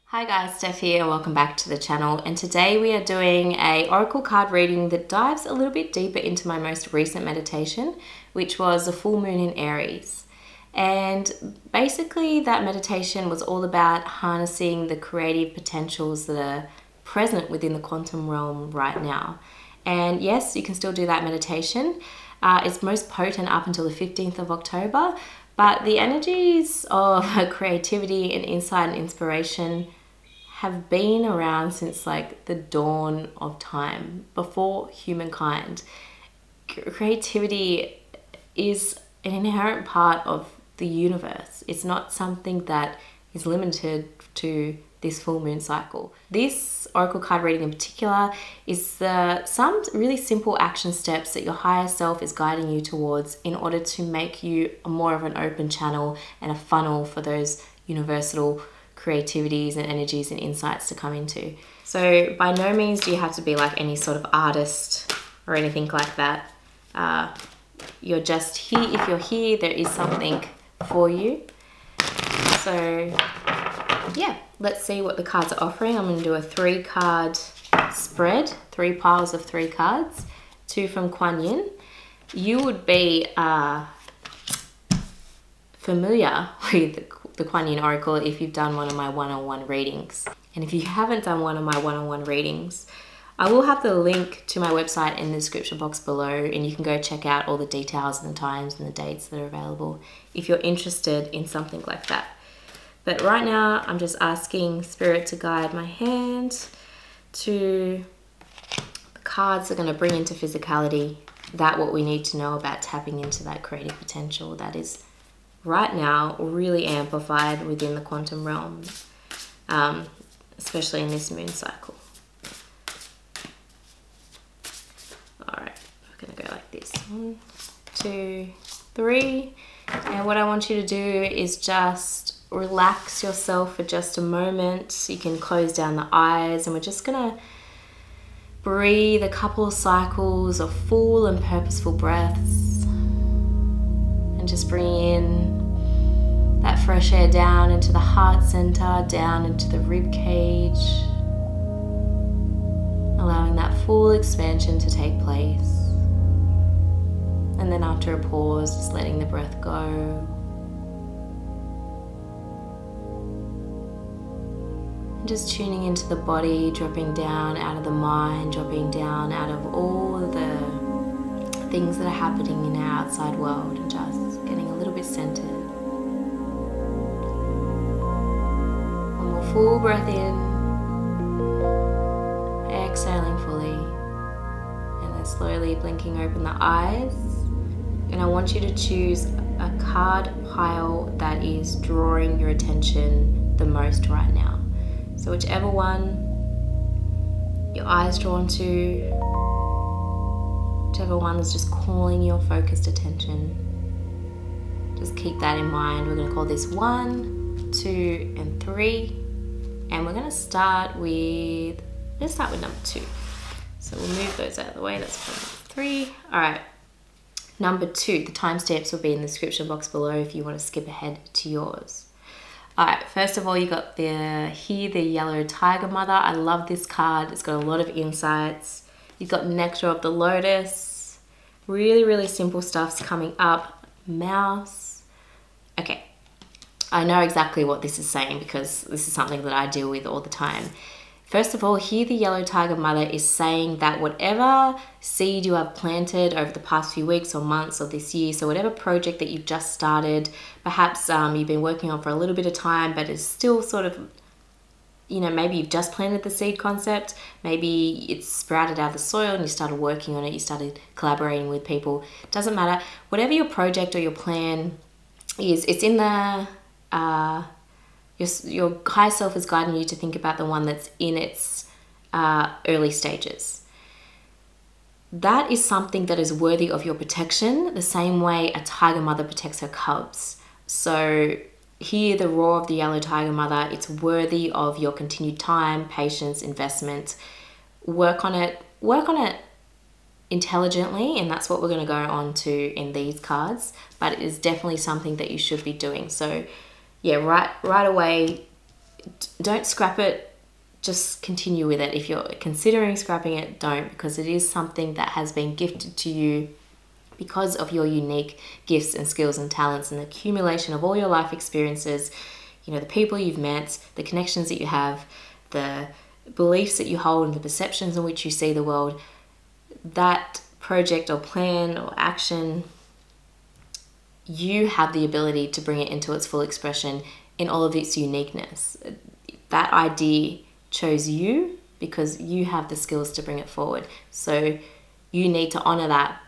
Hi guys, Steph here and welcome back to the channel, and today we are doing a oracle card reading that dives a little bit deeper into my most recent meditation, which was the full moon in Aries. And basically that meditation was all about harnessing the creative potentials that are present within the quantum realm right now. And yes, you can still do that meditation. It's most potent up until the 15th of October, but the energies of creativity and insight and inspiration have been around since like the dawn of time, before humankind. Creativity is an inherent part of the universe. It's not something that is limited to this full moon cycle. This oracle card reading in particular is some really simple action steps that your higher self is guiding you towards in order to make you more of an open channel and a funnel for those universal creativities and energies and insights to come into. So by no means do you have to be like any sort of artist or anything like that. You're just here. If you're here, there is something for you. So yeah, let's see what the cards are offering. I'm going to do a 3-card spread, 3 piles of 3 cards, 2 from Kuan Yin. You would be familiar with the Kuan Yin Oracle if you've done one of my one-on-one readings. And if you haven't done one of my one-on-one readings, I will have the link to my website in the description box below, and you can go check out all the details and the times and the dates that are available if you're interested in something like that. But right now, I'm just asking Spirit to guide my hand to the cards that are going to bring into physicality what we need to know about tapping into that creative potential that is right now really amplified within the quantum realm, especially in this moon cycle. All right, we're going to go like this. 1, 2, 3. And what I want you to do is just relax yourself for just a moment. You can close down the eyes, and we're just going to breathe a couple of cycles of full and purposeful breaths, and just bring in that fresh air down into the heart center, down into the rib cage, allowing that full expansion to take place. And then after a pause, just letting the breath go. And just tuning into the body, dropping down out of the mind, dropping down out of all of the things that are happening in our outside world, and just getting a little bit centered. One more full breath in, exhaling fully, and then slowly blinking open the eyes. And I want you to choose a card pile that is drawing your attention the most right now. So whichever one your eyes drawn to, whichever one is just calling your focused attention, just keep that in mind. We're going to call this 1, 2, and 3. And we're going to start with, number 2. So we'll move those out of the way. That's 3. All right. Number 2, the timestamps will be in the description box below if you want to skip ahead to yours. All right, first of all, you got the Yellow Tiger Mother. I love this card. It's got a lot of insights. You've got Nectar of the Lotus. Really, really simple stuff's coming up. Mouse. Okay, I know exactly what this is saying because this is something that I deal with all the time. First of all, here the Yellow Tiger Mother is saying that whatever seed you have planted over the past few weeks or months or this year, so whatever project that you've just started, perhaps you've been working on for a little bit of time, but it's still sort of, you know, maybe you've just planted the seed concept, maybe it's sprouted out of the soil and you started working on it, you started collaborating with people. Doesn't matter. Whatever your project or your plan is, it's in the... Your higher self is guiding you to think about the one that's in its early stages. That is something that is worthy of your protection, the same way a tiger mother protects her cubs. So here, the roar of the Yellow Tiger Mother, it's worthy of your continued time, patience, investment. Work on it intelligently, and that's what we're going to go on to in these cards, but it is definitely something that you should be doing. So yeah, right away, don't scrap it. Just continue with it. If you're considering scrapping it, don't, because it is something that has been gifted to you because of your unique gifts and skills and talents and the accumulation of all your life experiences, you know, the people you've met, the connections that you have, the beliefs that you hold and the perceptions in which you see the world. That project or plan or action, you have the ability to bring it into its full expression in all of its uniqueness. That idea chose you because you have the skills to bring it forward. So you need to honor that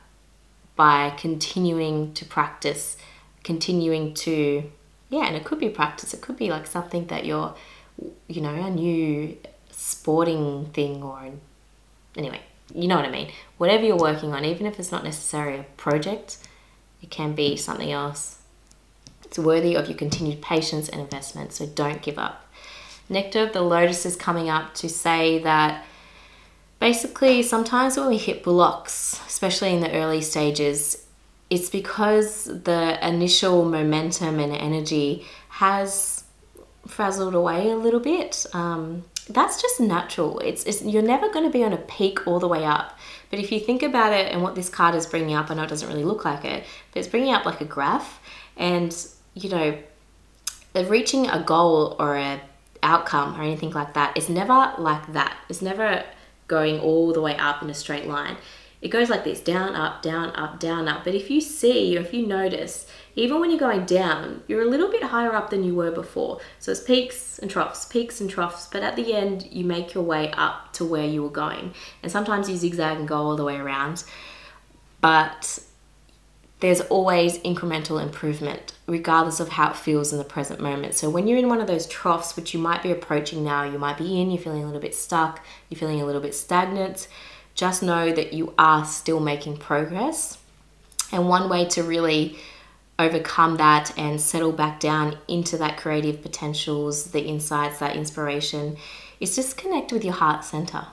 by continuing to practice, continuing to, and it could be practice. It could be like something that you're, you know, a new sporting thing, or anyway, you know what I mean. Whatever you're working on, even if it's not necessarily a project, it can be something else. It's worthy of your continued patience and investment, so don't give up. Nectar of the Lotus is coming up to say that basically sometimes when we hit blocks, especially in the early stages, it's because the initial momentum and energy has frazzled away a little bit. That's just natural. You're never going to be on a peak all the way up. But if you think about it, and what this card is bringing up, I know it doesn't really look like it, but it's bringing up like a graph. And, you know, reaching a goal or a outcome or anything like that is never like that. It's never going all the way up in a straight line. It goes like this, down, up, down, up, down, up. But if you see, or if you notice, even when you're going down, you're a little bit higher up than you were before. So it's peaks and troughs, but at the end, you make your way up to where you were going. And sometimes you zigzag and go all the way around, but there's always incremental improvement, regardless of how it feels in the present moment. So when you're in one of those troughs, which you might be approaching now, you might be in, you're feeling a little bit stuck, you're feeling a little bit stagnant, just know that you are still making progress. And one way to really overcome that and settle back down into that creative potentials, the insights, that inspiration, is just connect with your heart center.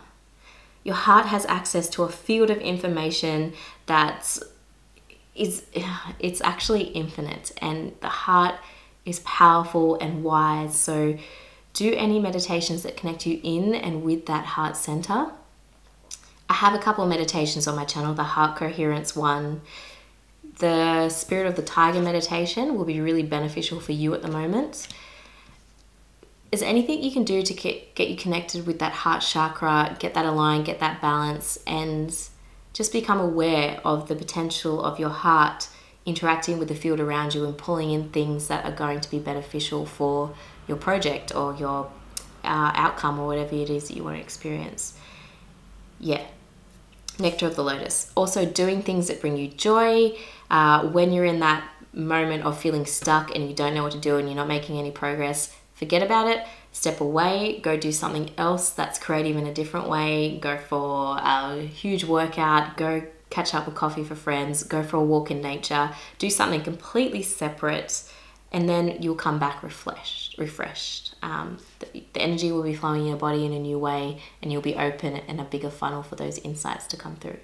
Your heart has access to a field of information that's it's actually infinite, and the heart is powerful and wise. So do any meditations that connect you in and with that heart center. I have a couple of meditations on my channel, the heart coherence one. The spirit of the tiger meditation will be really beneficial for you at the moment. Is there anything you can do to get you connected with that heart chakra, get that aligned, get that balance, and just become aware of the potential of your heart interacting with the field around you and pulling in things that are going to be beneficial for your project or your outcome or whatever it is that you want to experience. Nectar of the Lotus. Also doing things that bring you joy. When you're in that moment of feeling stuck and you don't know what to do and you're not making any progress, forget about it. Step away, go do something else that's creative in a different way. Go for a huge workout, go catch up with coffee for friends, go for a walk in nature, do something completely separate, and then you'll come back refreshed. The energy will be flowing in your body in a new way, and you'll be open and a bigger funnel for those insights to come through.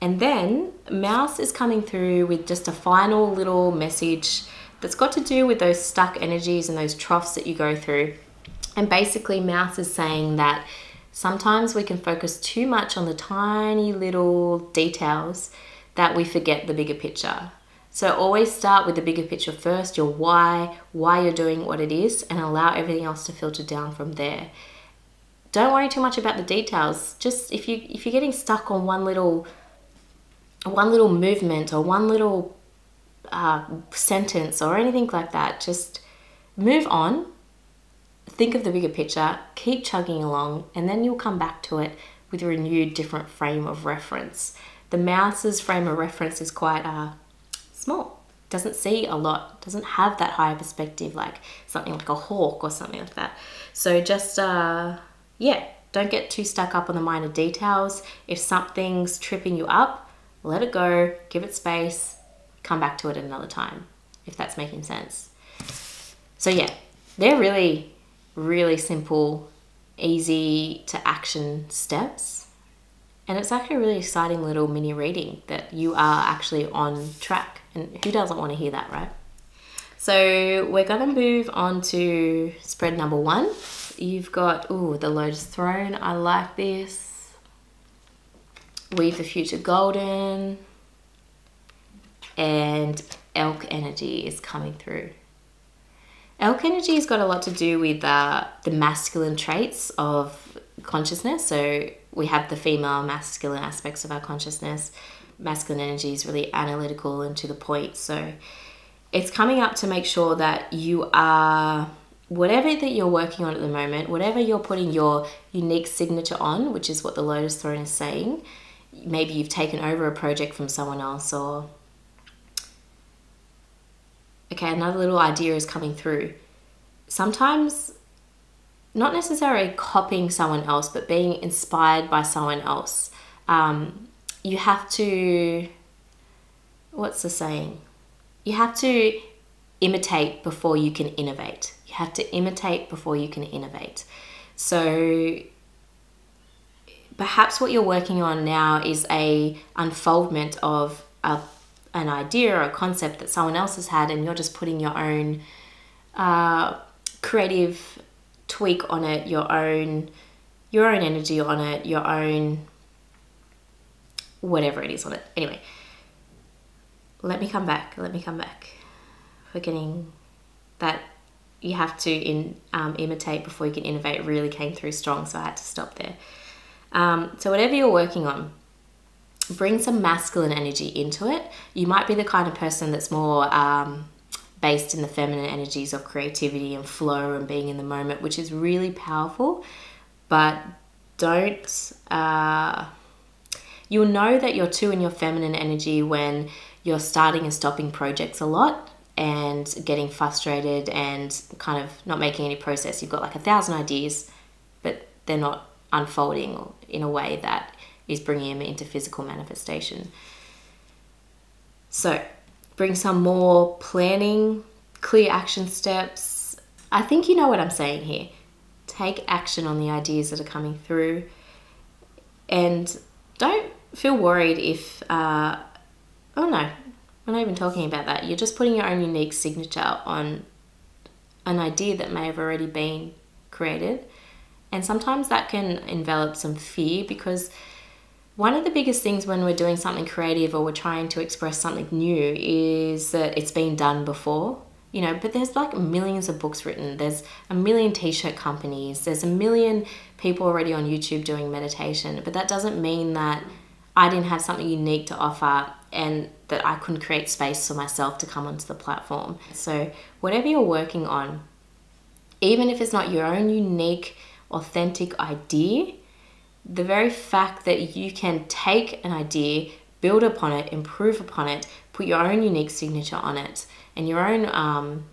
And then Mouse is coming through with just a final little message that's got to do with those stuck energies and those troughs that you go through. And basically Mouse is saying that sometimes we can focus too much on the tiny little details that we forget the bigger picture. So always start with the bigger picture first, your why you're doing what it is, and allow everything else to filter down from there. Don't worry too much about the details. Just if you're getting stuck on one little movement or one little sentence or anything like that, just move on, think of the bigger picture, keep chugging along, and then you'll come back to it with a renewed different frame of reference. The Mouse's frame of reference is quite small, doesn't see a lot, doesn't have that higher perspective like something like a hawk or something like that. So just don't get too stuck up on the minor details. If something's tripping you up, let it go, give it space, come back to it at another time, if that's making sense. So they're really, really simple, easy to action steps. And it's actually a really exciting little mini reading that you are actually on track. And who doesn't want to hear that, right? So we're going to move on to spread number 1. You've got, the Lotus Throne. I like this. Weave the Future Golden. And Elk energy is coming through. Elk energy has got a lot to do with the masculine traits of consciousness. So we have the female masculine aspects of our consciousness. Masculine energy is really analytical and to the point. So it's coming up to make sure that you are, whatever that you're working on at the moment, whatever you're putting your unique signature on, which is what the Lotus Throne is saying. Maybe you've taken over a project from someone else, or okay, another little idea is coming through. Sometimes not necessarily copying someone else, but being inspired by someone else. You have to, what's the saying? You have to imitate before you can innovate. You have to imitate before you can innovate. So perhaps what you're working on now is a unfoldment of an idea or a concept that someone else has had, and you're just putting your own creative tweak on it, your own energy on it, your own whatever it is on it. Anyway, let me come back. Forgetting that you have to imitate before you can innovate really came through strong, so I had to stop there. So whatever you're working on, bring some masculine energy into it. You might be the kind of person that's more based in the feminine energies of creativity and flow and being in the moment, which is really powerful. But don't, you'll know that you're too in your feminine energy when you're starting and stopping projects a lot and getting frustrated and kind of not making any process. You've got like 1,000 ideas, but they're not unfolding in a way that is bringing them into physical manifestation. So bring some more planning, clear action steps. I think you know what I'm saying here. Take action on the ideas that are coming through, and don't feel worried if, oh no, we're not even talking about that. You're just putting your own unique signature on an idea that may have already been created. And sometimes that can envelop some fear, because one of the biggest things when we're doing something creative or we're trying to express something new is that it's been done before, you know, but there's like millions of books written. There's a million t-shirt companies. There's a million people already on YouTube doing meditation, but that doesn't mean that I didn't have something unique to offer and that I couldn't create space for myself to come onto the platform. So whatever you're working on, even if it's not your own unique, authentic idea, the very fact that you can take an idea, build upon it, improve upon it, put your own unique signature on it, and your own,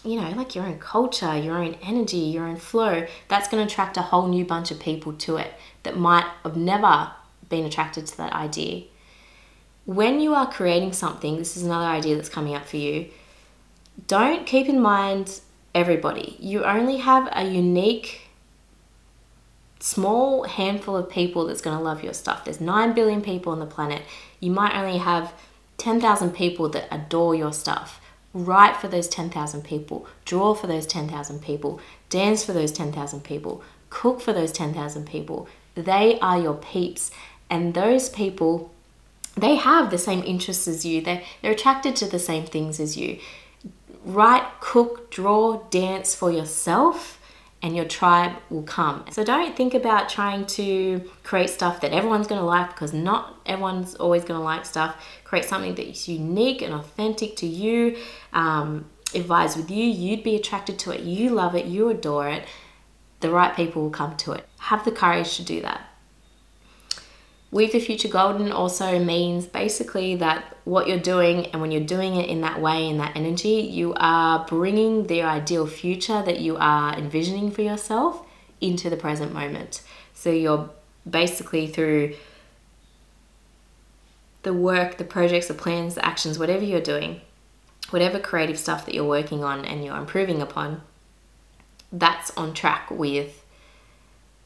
you know, like your own culture, your own energy, your own flow, that's going to attract a whole new bunch of people to it that might have never been attracted to that idea. When you are creating something, this is another idea that's coming up for you, don't keep in mind everybody. You only have a unique small handful of people that's going to love your stuff. There's 9 billion people on the planet. You might only have 10,000 people that adore your stuff. Write for those 10,000 people. Draw for those 10,000 people. Dance for those 10,000 people. Cook for those 10,000 people. They are your peeps. And those people, they have the same interests as you. They're attracted to the same things as you. Write, cook, draw, dance for yourself, and your tribe will come. So don't think about trying to create stuff that everyone's going to like, because not everyone's always going to like stuff. Create something that is unique and authentic to you. It vibes with you. You'd be attracted to it. You love it. You adore it. The right people will come to it. Have the courage to do that. Weave the Future Golden also means basically that what you're doing, and when you're doing it in that way, in that energy, you are bringing the ideal future that you are envisioning for yourself into the present moment. So you're basically, through the work, the projects, the plans, the actions, whatever you're doing, whatever creative stuff that you're working on and you're improving upon, that's on track with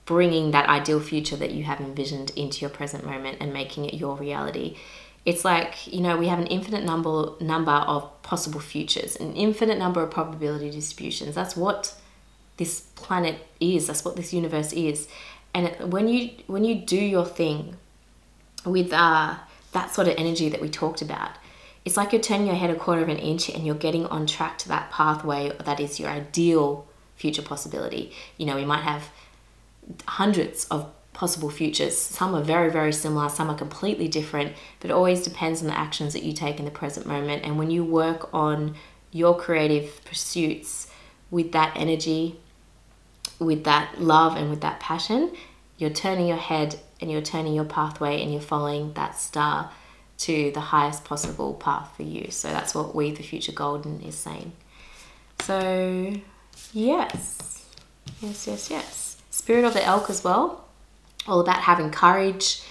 bringing that ideal future that you have envisioned into your present moment and making it your reality. It's like, you know, we have an infinite number of possible futures, an infinite number of probability distributions. That's what this planet is. That's what this universe is. And when you do your thing with that sort of energy that we talked about, it's like you're turning your head a quarter of an inch and you're getting on track to that pathway that is your ideal future possibility. You know, we might have hundreds of possible futures. Some are very, very similar, some are completely different, but it always depends on the actions that you take in the present moment. And when you work on your creative pursuits with that energy, with that love and with that passion, you're turning your head and you're turning your pathway and you're following that star to the highest possible path for you. So that's what We the Future Golden is saying. So yes. Spirit of the Elk as well, all about having courage,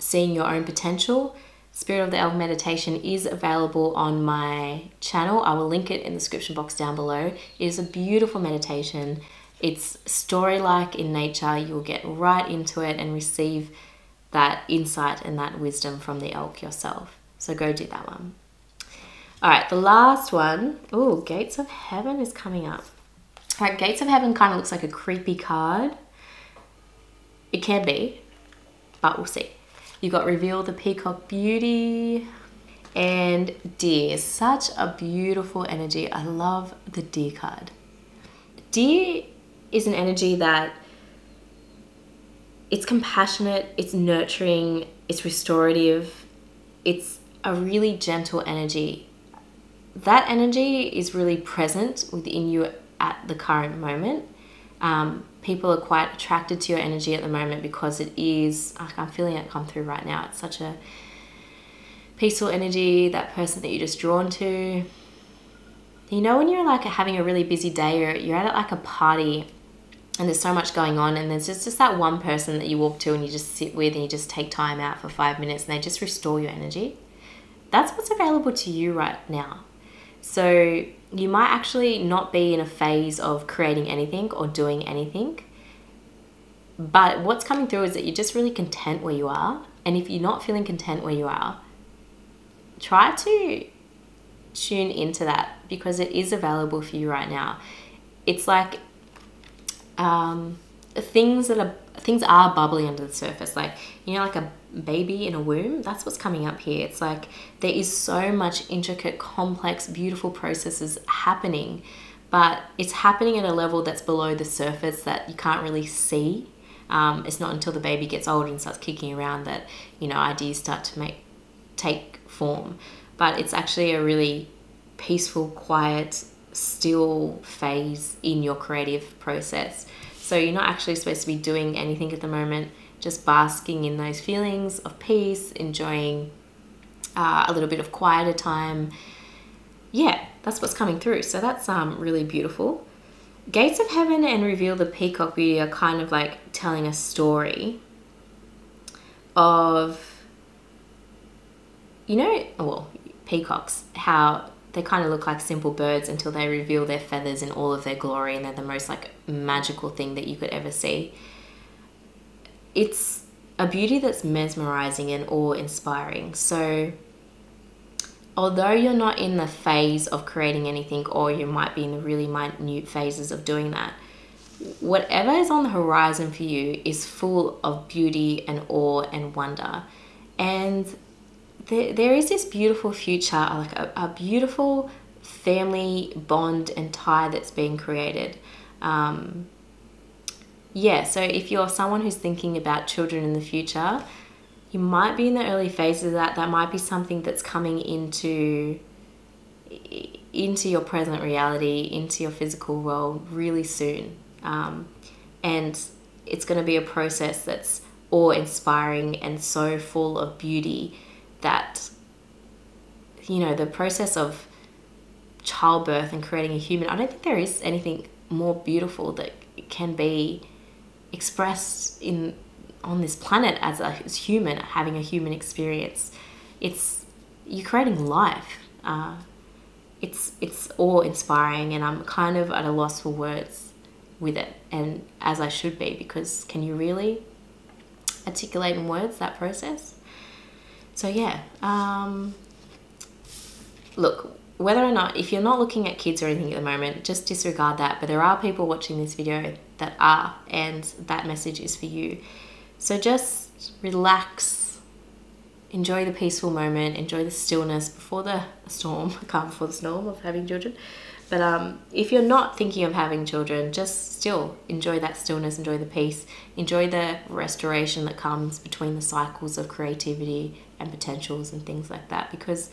seeing your own potential. Spirit of the Elk meditation is available on my channel. I will link it in the description box down below. It is a beautiful meditation. It's story-like in nature. You'll get right into it and receive that insight and that wisdom from the elk yourself. So go do that one. All right, the last one. Oh, Gates of Heaven is coming up. All right, Gates of Heaven kind of looks like a creepy card. It can be, but we'll see. You've got Reveal the Peacock Beauty and Deer. Such a beautiful energy. I love the Deer card. Deer is an energy that it's compassionate, it's nurturing, it's restorative, it's a really gentle energy. That energy is really present within you at the current moment. People are quite attracted to your energy at the moment because it is, I'm feeling it come through right now. It's such a peaceful energy, that person that you're just drawn to. You know, when you're like having a really busy day or you're at like a party and there's so much going on and there's just that one person that you walk to and you just sit with and you just take time out for 5 minutes and they just restore your energy. That's what's available to you right now. So you might actually not be in a phase of creating anything or doing anything, but what's coming through is that you're just really content where you are. And if you're not feeling content where you are, try to tune into that because it is available for you right now. It's like things are bubbling under the surface, like, you know, like a baby in a womb. That's what's coming up here. It's like there is so much intricate, complex, beautiful processes happening, but it's happening at a level that's below the surface that you can't really see. It's not until the baby gets older and starts kicking around that, you know, ideas start to take form. But it's actually a really peaceful, quiet, still phase in your creative process. So you're not actually supposed to be doing anything at the moment, just basking in those feelings of peace, enjoying a little bit of quieter time. Yeah, that's what's coming through. So that's really beautiful. Gates of Heaven and Reveal the Peacock Beauty are kind of like telling a story of, you know, well, peacocks, how they kind of look like simple birds until they reveal their feathers in all of their glory, and they're the most like magical thing that you could ever see. It's a beauty that's mesmerizing and awe-inspiring. So although you're not in the phase of creating anything, or you might be in the really minute phases of doing that, whatever is on the horizon for you is full of beauty and awe and wonder. And there is this beautiful future, like a beautiful family bond and tie that's being created. Yeah, so if you're someone who's thinking about children in the future, you might be in the early phases of that. That might be something that's coming into your present reality, into your physical world really soon. And it's going to be a process that's awe-inspiring and so full of beauty that, you know, the process of childbirth and creating a human, I don't think there is anything more beautiful that can be expressed on this planet as a human, having a human experience. You're creating life. It's awe-inspiring, and I'm kind of at a loss for words with it, and as I should be, because can you really articulate in words that process? So yeah, look, whether or not, if you're not looking at kids or anything at the moment, just disregard that. But there are people watching this video that are, and that message is for you. So just relax, enjoy the peaceful moment, enjoy the stillness before the storm, calm before the storm of having children. But if you're not thinking of having children, just still enjoy that stillness, enjoy the peace, enjoy the restoration that comes between the cycles of creativity and potentials and things like that. Because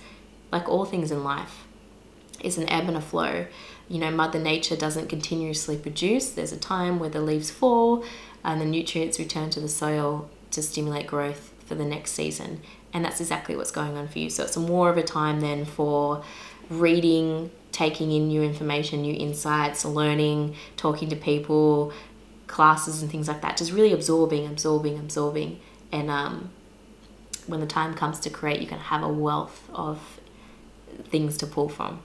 like all things in life, it's an ebb and a flow. You know, Mother Nature doesn't continuously produce. There's a time where the leaves fall and the nutrients return to the soil to stimulate growth for the next season. And that's exactly what's going on for you. So it's more of a time then for reading, taking in new information, new insights, learning, talking to people, classes and things like that. Just really absorbing. And when the time comes to create, you can have a wealth of things to pull from.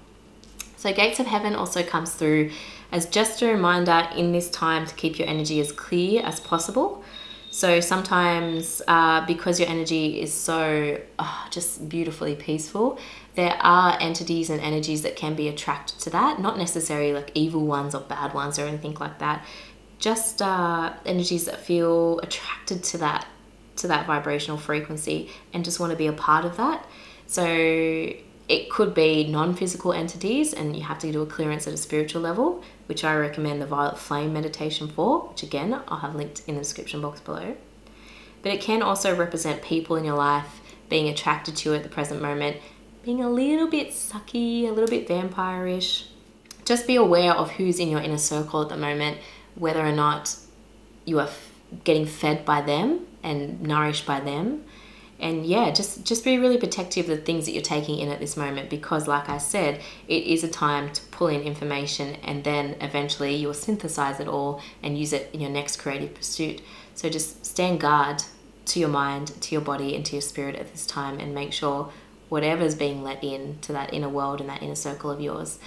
So Gates of Heaven also comes through as just a reminder in this time to keep your energy as clear as possible. So sometimes because your energy is so just beautifully peaceful, there are entities and energies that can be attracted to that. Not necessarily like evil ones or bad ones or anything like that. Just energies that feel attracted to that vibrational frequency and just want to be a part of that. So it could be non-physical entities, and you have to do a clearance at a spiritual level, which I recommend the Violet Flame meditation for, which again, I'll have linked in the description box below. But it can also represent people in your life being attracted to you at the present moment, being a little bit sucky, a little bit vampire-ish. Just be aware of who's in your inner circle at the moment, whether or not you are getting fed by them and nourished by them. And yeah, just be really protective of the things that you're taking in at this moment, because like I said, it is a time to pull in information and then eventually you'll synthesize it all and use it in your next creative pursuit. So just stand guard to your mind, to your body and to your spirit at this time, and make sure whatever's being let in to that inner world and that inner circle of yours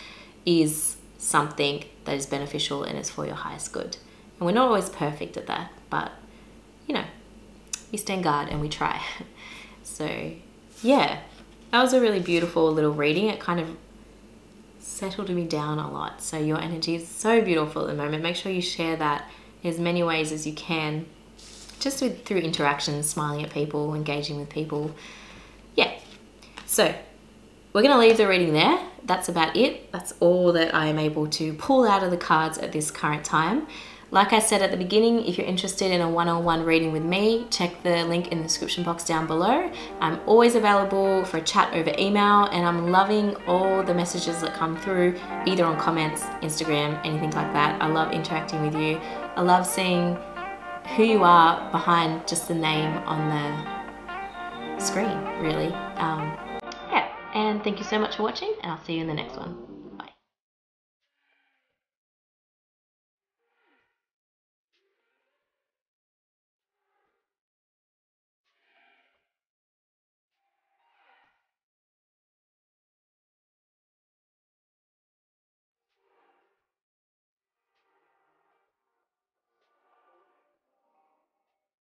is something that is beneficial and is for your highest good. And we're not always perfect at that, but you know, we stand guard and we try. So yeah, that was a really beautiful little reading. It kind of settled me down a lot. So your energy is so beautiful at the moment. Make sure you share that in as many ways as you can, just through interactions, smiling at people, engaging with people. Yeah, so we're going to leave the reading there. That's about it. That's all that I am able to pull out of the cards at this current time. Like I said at the beginning, if you're interested in a one-on-one reading with me, check the link in the description box down below. I'm always available for a chat over email, and I'm loving all the messages that come through, either on comments, Instagram, anything like that. I love interacting with you. I love seeing who you are behind just the name on the screen, really. Yeah, and thank you so much for watching, and I'll see you in the next one.